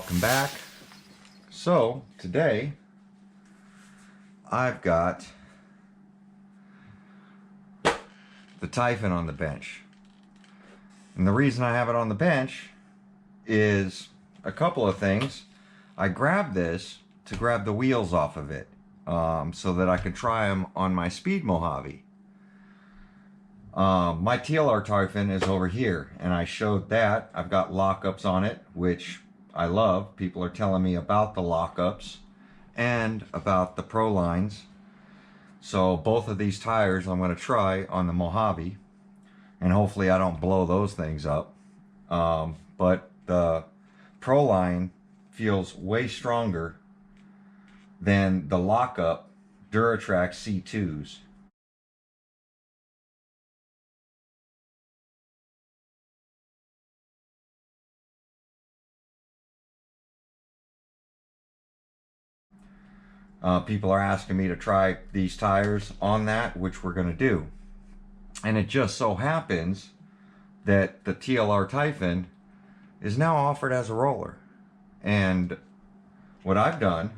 welcome back. So today I've got the Typhon on the bench, and the reason I have it on the bench is a couple of things. I grabbed this to grab the wheels off of it so that I could try them on my Speed Mojave. My TLR Typhon is over here, and I showed that. I've got lockups on it, which I love. People are telling me about the lockups and about the prolines. So both of these tires I'm going to try on the Mojave, and hopefully I don't blow those things up. But the proline feels way stronger than the lockup Duratrax C2s. People are asking me to try these tires on that, which we're going to do. And it just so happens that the TLR Typhon is now offered as a roller. And what I've done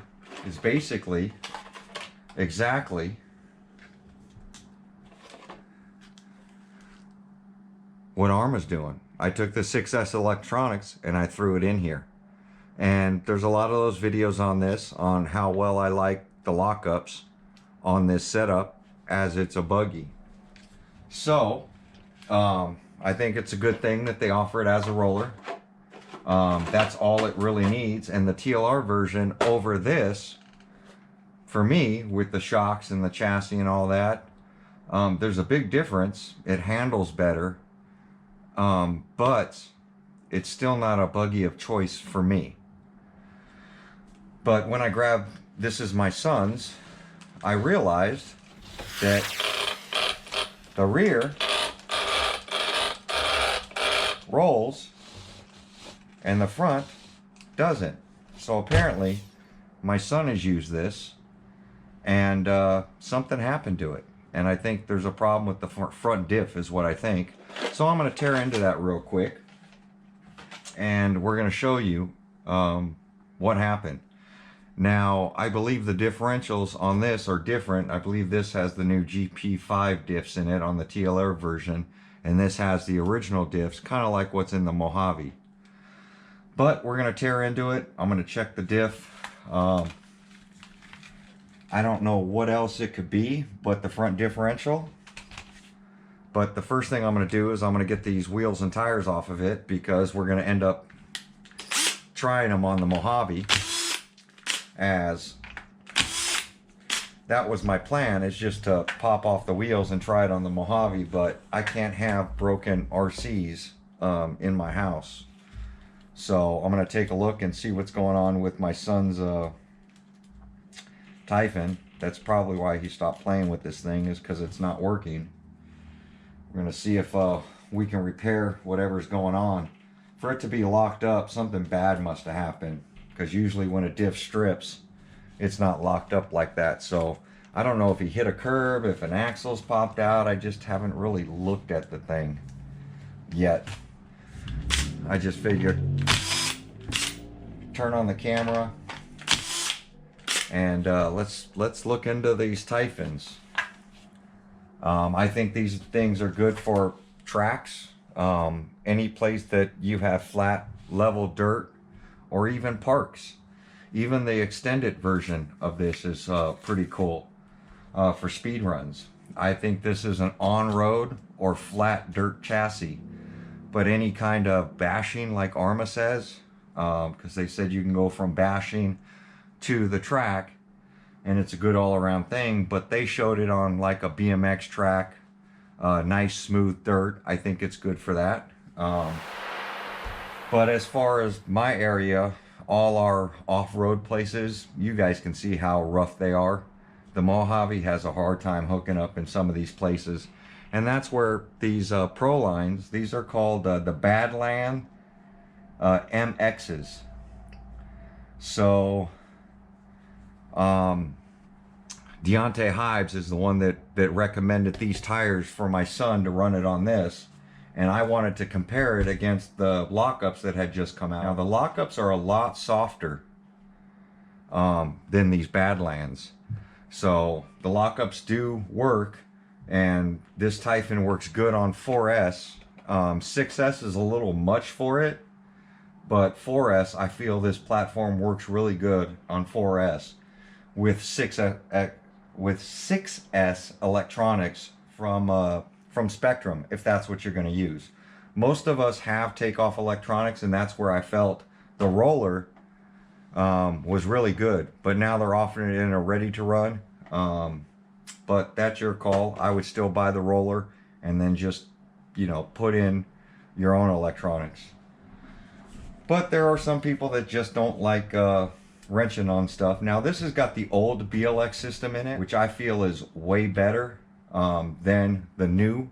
is basically exactly what Arrma's doing. I took the 6S electronics and I threw it in here. And there's a lot of those videos on this, on how well I like the lockups on this setup as it's a buggy. So, I think it's a good thing that they offer it as a roller. That's all it really needs. And the TLR version over this, for me, with the shocks and the chassis and all that, there's a big difference. It handles better, but it's still not a buggy of choice for me. But when I grabbed, this is my son's, I realized that the rear rolls and the front doesn't. So apparently my son has used this and something happened to it. And I think there's a problem with the front diff is what I think. So I'm going to tear into that real quick and we're going to show you what happened. Now, I believe the differentials on this are different. I believe this has the new GP5 diffs in it on the TLR version, and this has the original diffs, kind of like what's in the Mojave. But we're going to tear into it. I'm going to check the diff. I don't know what else it could be but the front differential. But the first thing I'm going to do is I'm going to get these wheels and tires off of it, because we're going to end up trying them on the Mojave. As that was my plan, is just to pop off the wheels and try it on the Mojave, but I can't have broken RCs in my house. So I'm going to take a look and see what's going on with my son's Typhon. That's probably why he stopped playing with this thing, is because it's not working. We're going to see if we can repair whatever's going on. For it to be locked up, something bad must have happened. Because usually when a diff strips, it's not locked up like that. So I don't know if he hit a curb, if an axle's popped out. I just haven't really looked at the thing yet. I just figured turn on the camera and let's look into these Typhons. I think these things are good for tracks, any place that you have flat level dirt, or even parks. Even the extended version of this is pretty cool for speed runs. I think this is an on-road or flat dirt chassis, but any kind of bashing, like Arrma says, because they said you can go from bashing to the track and it's a good all-around thing. But they showed it on like a BMX track, nice smooth dirt. I think it's good for that. But as far as my area, all our off-road places, you guys can see how rough they are. The Mojave has a hard time hooking up in some of these places. And that's where these prolines, these are called the Badland MXs. So, Deontay Hives is the one that recommended these tires for my son to run it on this. and I wanted to compare it against the lockups that had just come out. Now the lockups are a lot softer than these Badlands. So the lockups do work, and this Typhon works good on 4S. 6S is a little much for it, but 4S, I feel this platform works really good on 4S with 6S electronics from Spectrum, if that's what you're going to use. Most of us have takeoff electronics, and that's where I felt the roller was really good, but now they're offering it in a ready to run. But that's your call. I would still buy the roller and then just, you know, put in your own electronics. But there are some people that just don't like wrenching on stuff. Now this has got the old BLX system in it, which I feel is way better than the new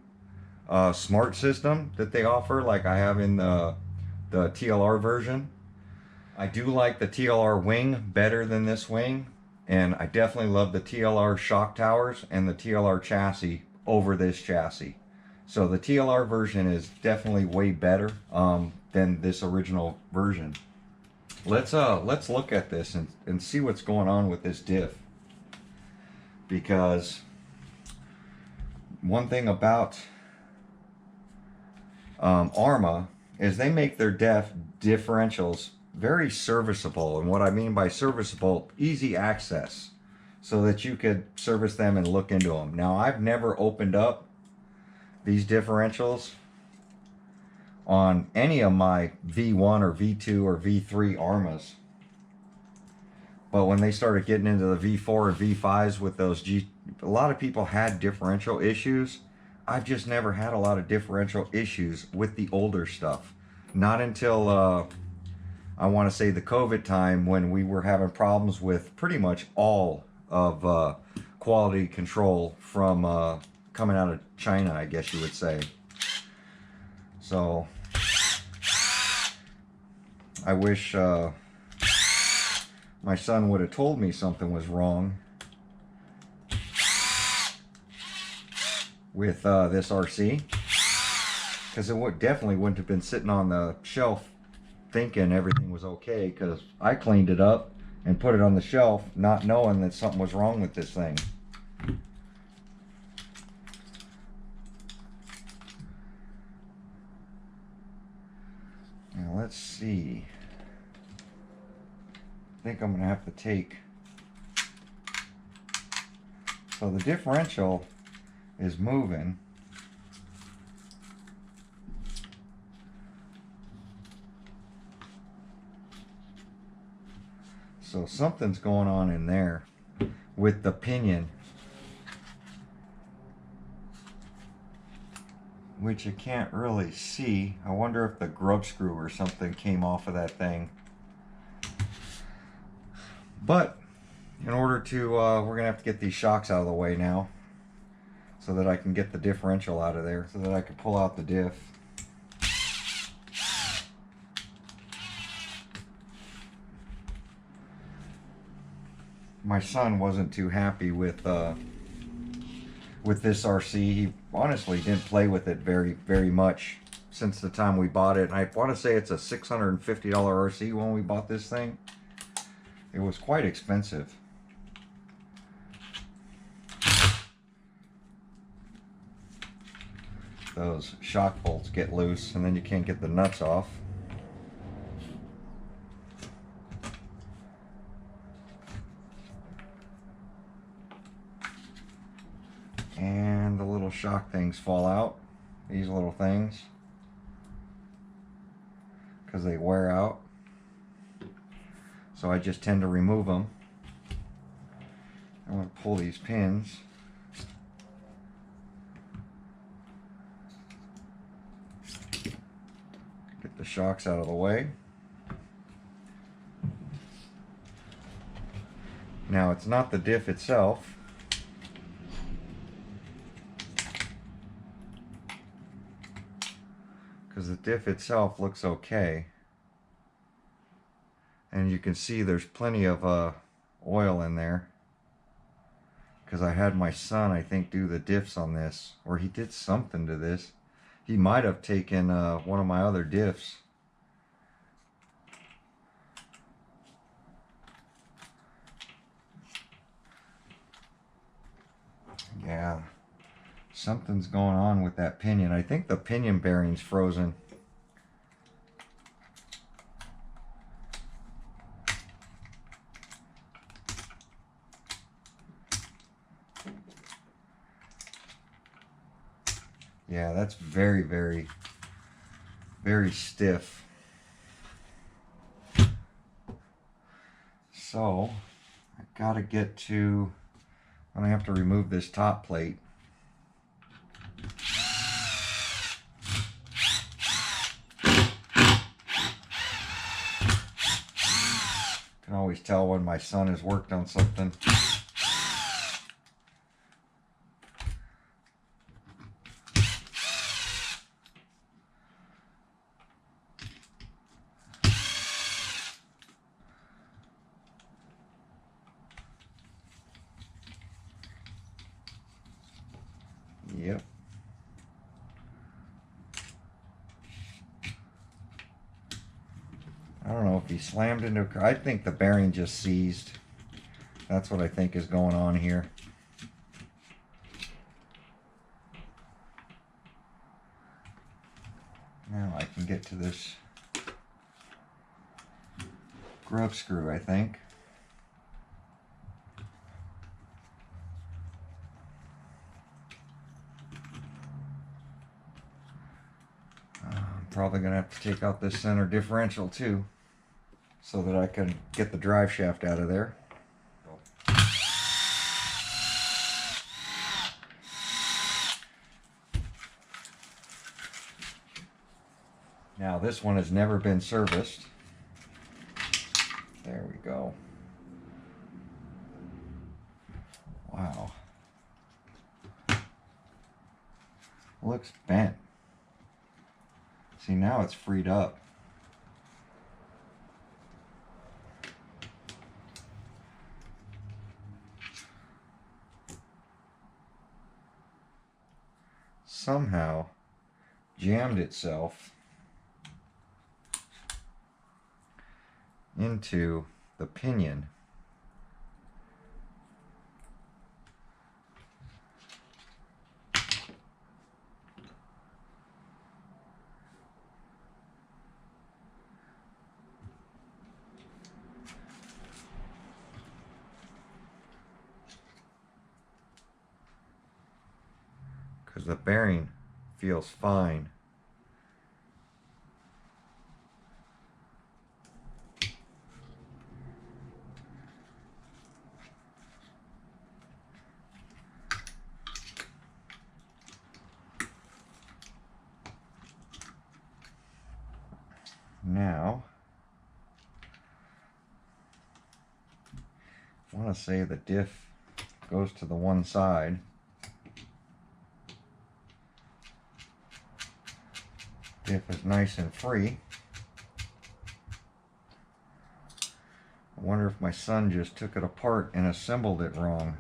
smart system that they offer, like I have in the TLR version. I do like the TLR wing better than this wing, and I definitely love the TLR shock towers and the TLR chassis over this chassis. So the TLR version is definitely way better than this original version. Let's look at this and see what's going on with this diff, because one thing about Arrma is they make their differentials very serviceable. And what I mean by serviceable, easy access, so that you could service them and look into them. Now I've never opened up these differentials on any of my V1 or V2 or V3 Arrmas, but when they started getting into the V4 and V5s with those a lot of people had differential issues. I've just never had a lot of differential issues with the older stuff. Not until I want to say the COVID time, when we were having problems with pretty much all of quality control from coming out of China, I guess you would say. So I wish my son would have told me something was wrong with this RC, because it definitely wouldn't have been sitting on the shelf thinking everything was okay, because I cleaned it up and put it on the shelf not knowing that something was wrong with this thing. Now let's see. I think I'm gonna have to take, so the differential is moving. So something's going on in there with the pinion, which you can't really see. I wonder if the grub screw or something came off of that thing. But in order to, we're gonna have to get these shocks out of the way now, so that I can get the differential out of there, so that I can pull out the diff. My son wasn't too happy with this RC. He honestly didn't play with it very much since the time we bought it. And I want to say it's a $650 RC when we bought this thing. It was quite expensive. Those shock bolts get loose and then you can't get the nuts off. And the little shock things fall out, these little things, because they wear out. So I just tend to remove them. I'm going to pull these pins. Get the shocks out of the way. Now it's not the diff itself. Because the diff itself looks okay, and you can see there's plenty of oil in there, because I had my son, I think, do the diffs on this, or he did something to this. He might have taken one of my other diffs. Yeah, something's going on with that pinion. I think the pinion bearing's frozen. Yeah, that's very, very, very stiff. So, I gotta get to, I'm gonna have to remove this top plate. Can always tell when my son has worked on something. Yep. I don't know if he slammed into a, I think the bearing just seized. That's what I think is going on here. Now I can get to this grub screw, I think. I'm probably going to have to take out this center differential too, so that I can get the drive shaft out of there. Now this one has never been serviced. There we go. Wow. Looks bent. See, now it's freed up. Somehow jammed itself into the pinion. Because the bearing feels fine. Now, I want to say the diff goes to the one side. Diff is nice and free. I wonder if my son just took it apart and assembled it wrong.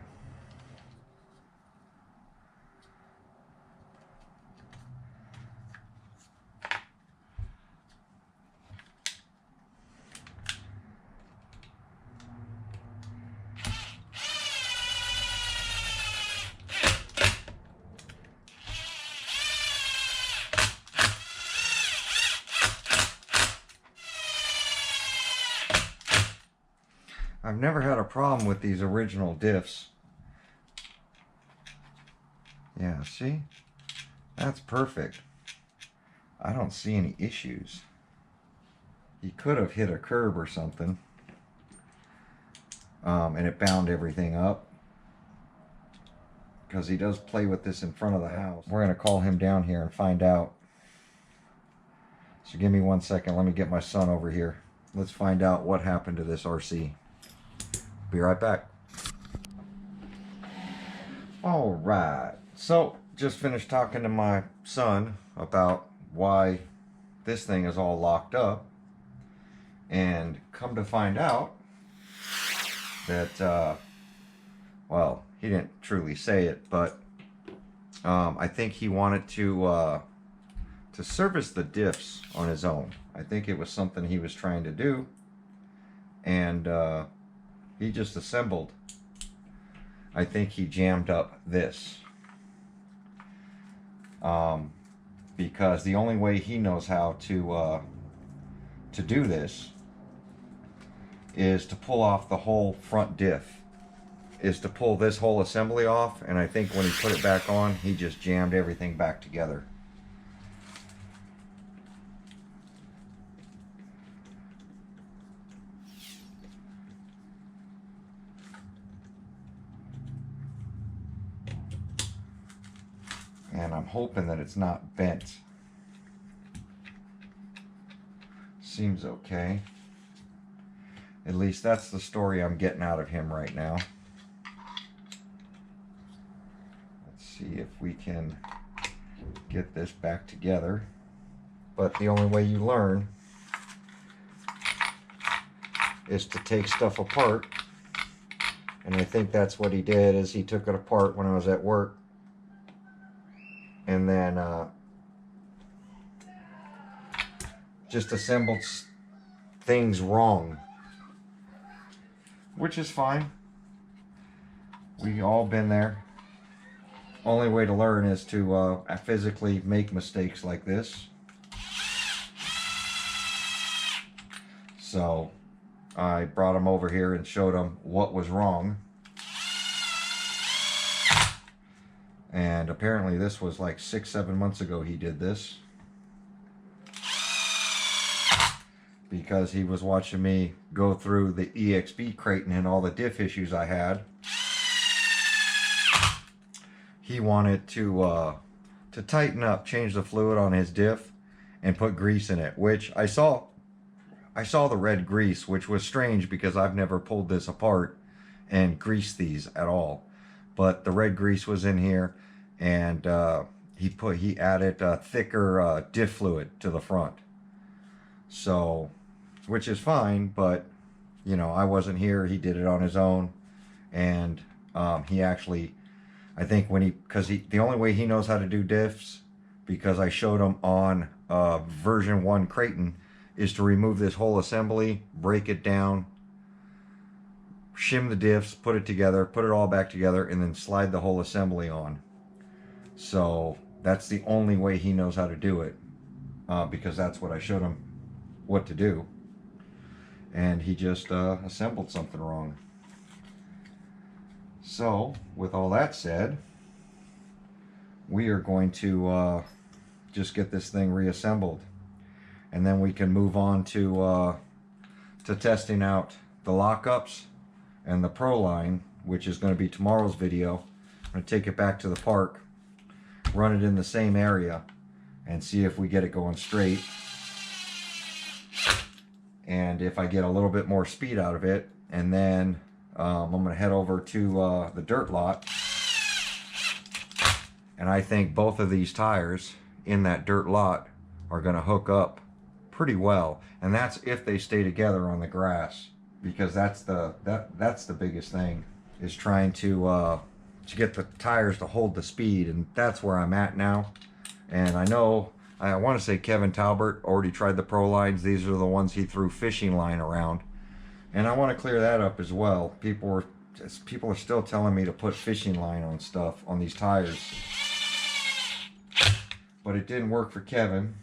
I've never had a problem with these original diffs. Yeah, see? That's perfect. I don't see any issues. He could have hit a curb or something. And it bound everything up. Because he does play with this in front of the house. We're going to call him down here and find out. So give me 1 second. Let me get my son over here. Let's find out what happened to this RC. Be right back. All right. So, just finished talking to my son about why this thing is all locked up. And come to find out that, well, he didn't truly say it, but I think he wanted to service the diffs on his own. I think it was something he was trying to do, and he just assembled. I think he jammed up this, because the only way he knows how to do this is to pull off the whole front diff, is to pull this whole assembly off, and I think when he put it back on, he just jammed everything back together. And I'm hoping that it's not bent. Seems okay. At least that's the story I'm getting out of him right now. Let's see if we can get this back together. But the only way you learn is to take stuff apart. And I think that's what he did, is he took it apart when I was at work. And then just assembled things wrong. Which is fine. We all been there. Only way to learn is to physically make mistakes like this. So I brought him over here and showed him what was wrong. And apparently this was like 6-7 months ago he did this. Because he was watching me go through the EXP Creighton and all the diff issues I had. He wanted to tighten up, change the fluid on his diff, and put grease in it, which I saw the red grease, which was strange because I've never pulled this apart and greased these at all. But the red grease was in here, and he added thicker diff fluid to the front. So, which is fine, but you know, I wasn't here. He did it on his own, and he actually, I think the only way he knows how to do diffs, because I showed him on version 1 Creighton, is to remove this whole assembly, break it down, shim the diffs, put it together, put it all back together, and then slide the whole assembly on. So that's the only way he knows how to do it, because that's what I showed him what to do, and he just assembled something wrong. So with all that said, we are going to just get this thing reassembled, and then we can move on to testing out the lockups and the proline, which is going to be tomorrow's video. I'm going to take it back to the park, run it in the same area, and see if we get it going straight. And if I get a little bit more speed out of it, and then I'm going to head over to the dirt lot. And I think both of these tires in that dirt lot are going to hook up pretty well. And that's if they stay together on the grass, because that's the biggest thing, is trying to get the tires to hold the speed. And that's where I'm at now. And I know, I want to say Kevin Talbert already tried the Pro lines. These are the ones he threw fishing line around. And I want to clear that up as well. People are still telling me to put fishing line on stuff, on these tires. But it didn't work for Kevin,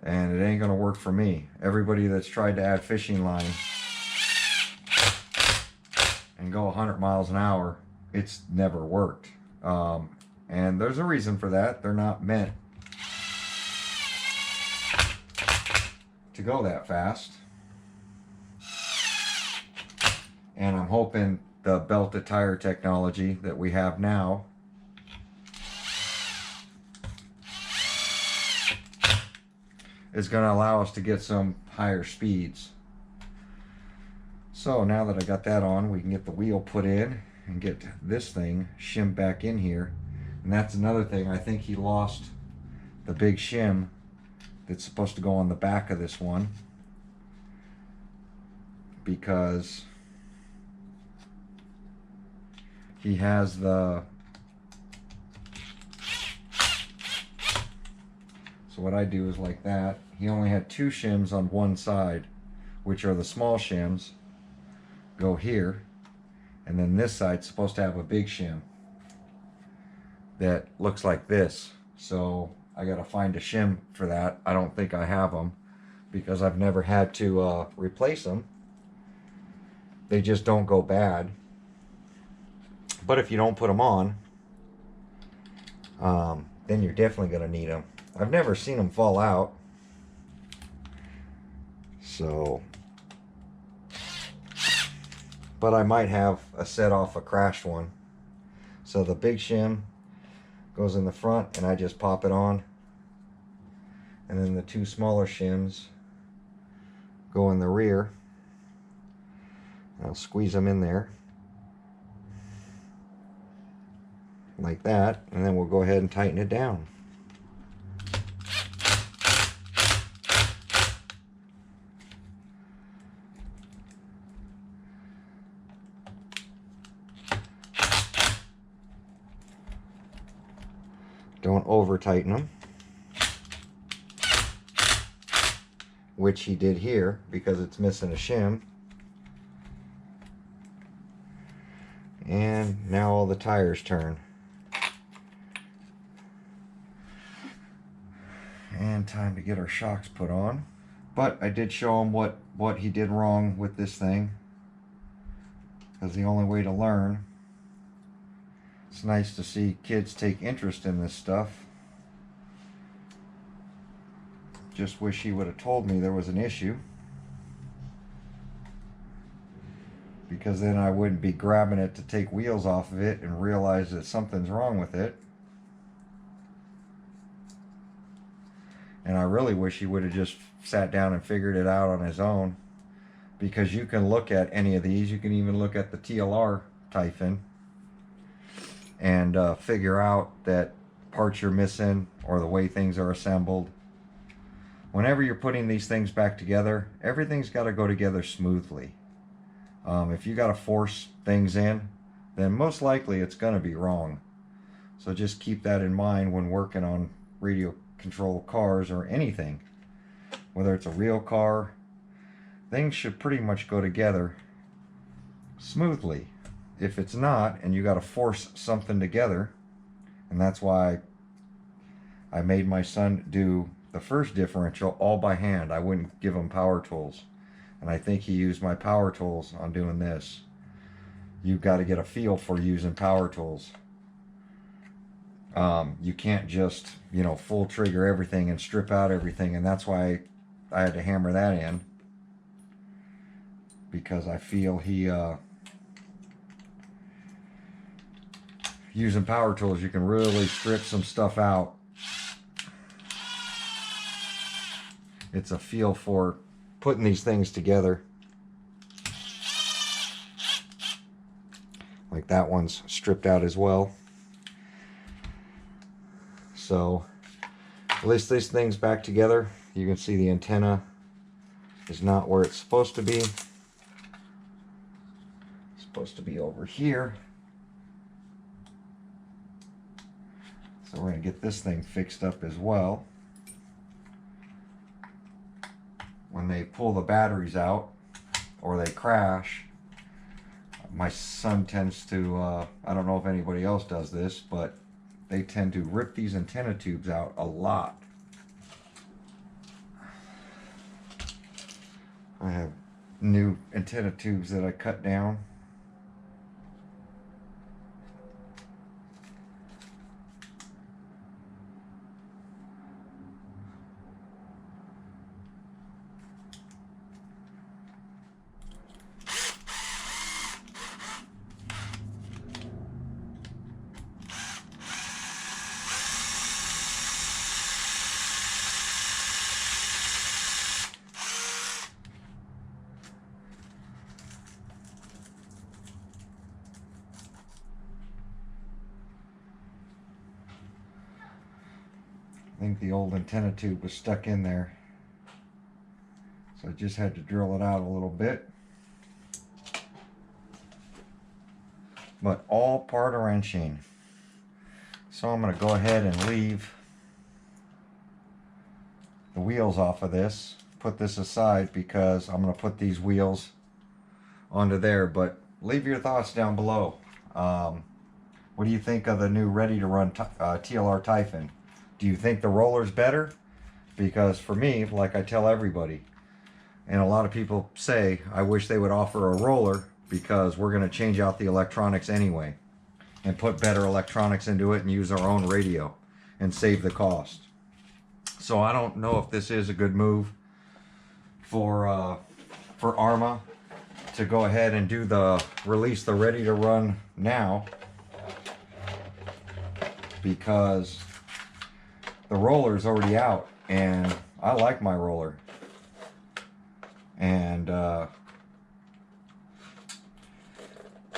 and it ain't going to work for me. Everybody that's tried to add fishing line and go 100 miles an hour, it's never worked. And there's a reason for that. They're not meant to go that fast. And I'm hoping the belted tire technology that we have now is going to allow us to get some higher speeds. So now that I got that on, we can get the wheel put in and get this thing shimmed back in here. And that's another thing. I think he lost the big shim that's supposed to go on the back of this one, because he has the, So what I do is like that. He only had 2 shims on one side, which are the small shims, go here, and then this side's supposed to have a big shim that looks like this. So I gotta find a shim for that. I don't think I have them because I've never had to replace them. They just don't go bad. But if you don't put them on, then you're definitely gonna need them. I've never seen them fall out. So, but I might have a set off a crashed one. So the big shim goes in the front and I just pop it on. And then the 2 smaller shims go in the rear. I'll squeeze them in there. Like that. And then we'll go ahead and tighten it down. Don't over tighten them, which he did here because it's missing a shim. And now all the tires turn. And time to get our shocks put on. But I did show him what he did wrong with this thing, because the only way to learn. It's nice to see kids take interest in this stuff. Just wish he would have told me there was an issue, because then I wouldn't be grabbing it to take wheels off of it and realize that something's wrong with it. And I really wish he would have just sat down and figured it out on his own, because you can look at any of these. You can even look at the TLR Typhon and figure out that parts you're missing or the way things are assembled. Whenever you're putting these things back together, everything's got to go together smoothly. If you got to force things in, then most likely it's going to be wrong. So just keep that in mind when working on radio control cars or anything. Whether it's a real car, things should pretty much go together smoothly. If it's not, and you got to force something together, and that's why I made my son do the first differential all by hand. I wouldn't give him power tools, and I think he used my power tools on doing this. You've got to get a feel for using power tools. You can't just, you know, full trigger everything and strip out everything, and that's why I had to hammer that in, because I feel he using power tools, you can really strip some stuff out. It's a feel for putting these things together. Like that one's stripped out as well. So at least this thing's back together. You can see the antenna is not where it's supposed to be. It's supposed to be over here. So we're going to get this thing fixed up as well. When they pull the batteries out or they crash, my son tends to, I don't know if anybody else does this, but they tend to rip these antenna tubes out a lot. I have new antenna tubes that I cut down. I think the old antenna tube was stuck in there, so I just had to drill it out a little bit. But all part of wrenching. So I'm going to go ahead and leave the wheels off of this, put this aside because I'm going to put these wheels onto there. But leave your thoughts down below. What do you think of the new ready to run TLR Typhon? Do you think the roller's better? Because for me, like I tell everybody, and a lot of people say, I wish they would offer a roller because we're going to change out the electronics anyway and put better electronics into it and use our own radio and save the cost. So I don't know if this is a good move for Arrma to go ahead and do release the ready to run now, because the roller is already out and I like my roller. And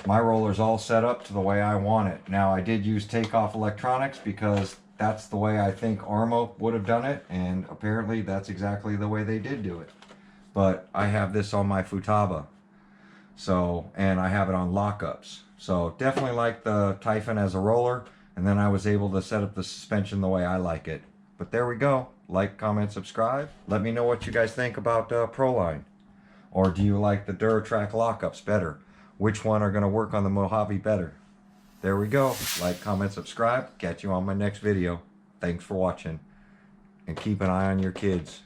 my roller's all set up to the way I want it. Now, I did use takeoff electronics because that's the way I think Arrma would have done it, and apparently that's exactly the way they did do it. But I have this on my Futaba, so, and I have it on lockups. So definitely like the Typhon as a roller, and then I was able to set up the suspension the way I like it. But there we go. Like, comment, subscribe. Let me know what you guys think about Proline. Or do you like the Duratrax lockups better? Which one are going to work on the Mojave better? There we go. Like, comment, subscribe. Catch you on my next video. Thanks for watching. And keep an eye on your kids.